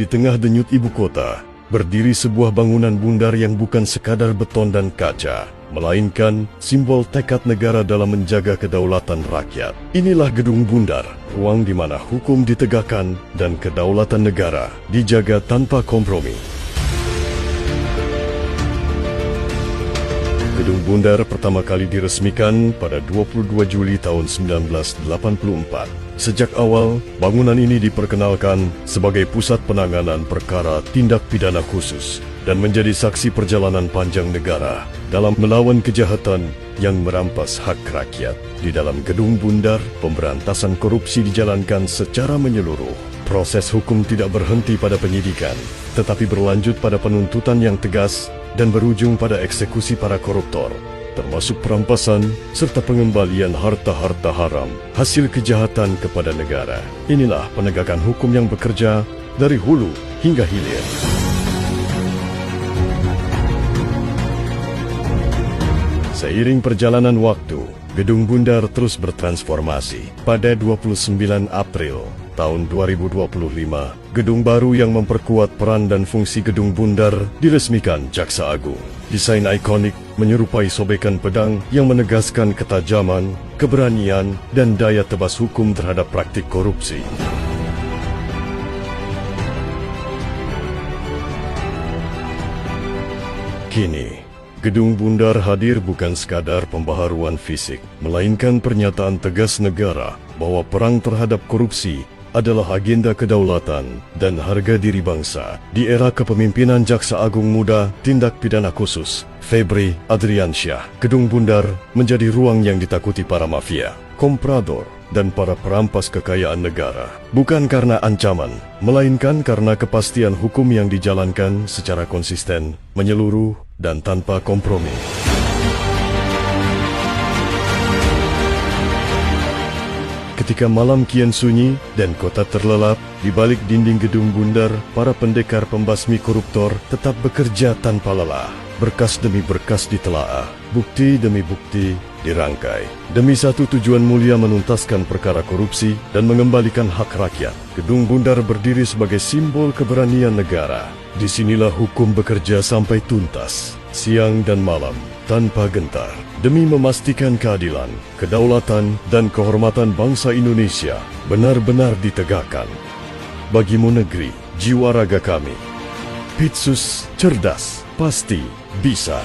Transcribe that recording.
Di tengah denyut ibu kota, berdiri sebuah bangunan bundar yang bukan sekadar beton dan kaca, melainkan simbol tekad negara dalam menjaga kedaulatan rakyat. Inilah Gedung Bundar, ruang di mana hukum ditegakkan dan kedaulatan negara dijaga tanpa kompromi. Gedung Bundar pertama kali diresmikan pada 22 Juli tahun 1984. Sejak awal, bangunan ini diperkenalkan sebagai pusat penanganan perkara tindak pidana khusus dan menjadi saksi perjalanan panjang negara dalam melawan kejahatan yang merampas hak rakyat. Di dalam Gedung Bundar, pemberantasan korupsi dijalankan secara menyeluruh. Proses hukum tidak berhenti pada penyidikan, tetapi berlanjut pada penuntutan yang tegas dan berujung pada eksekusi para koruptor, termasuk perampasan serta pengembalian harta-harta haram hasil kejahatan kepada negara. Inilah penegakan hukum yang bekerja dari hulu hingga hilir. Seiring perjalanan waktu, Gedung Bundar terus bertransformasi. Pada 29 April tahun 2025, gedung baru yang memperkuat peran dan fungsi Gedung Bundar diresmikan Jaksa Agung. Desain ikonik menyerupai sobekan pedang yang menegaskan ketajaman, keberanian, dan daya tebas hukum terhadap praktik korupsi. Kini, Gedung Bundar hadir bukan sekadar pembaharuan fisik, melainkan pernyataan tegas negara bahwa perang terhadap korupsi adalah agenda kedaulatan dan harga diri bangsa. Di era kepemimpinan Jaksa Agung Muda Tindak Pidana Khusus, Febri Adriansyah, Gedung Bundar menjadi ruang yang ditakuti para mafia, komprador, dan para perampas kekayaan negara. Bukan karena ancaman, melainkan karena kepastian hukum yang dijalankan secara konsisten, menyeluruh, dan tanpa kompromi. Ketika malam kian sunyi dan kota terlelap, di balik dinding Gedung Bundar, para pendekar pembasmi koruptor tetap bekerja tanpa lelah. Berkas demi berkas ditelaah, bukti demi bukti dirangkai. Demi satu tujuan mulia, menuntaskan perkara korupsi dan mengembalikan hak rakyat. Gedung Bundar berdiri sebagai simbol keberanian negara. Disinilah hukum bekerja sampai tuntas, siang dan malam, tanpa gentar, demi memastikan keadilan, kedaulatan, dan kehormatan bangsa Indonesia benar-benar ditegakkan. Bagimu negeri, jiwa raga kami. Pitsus cerdas, pasti bisa.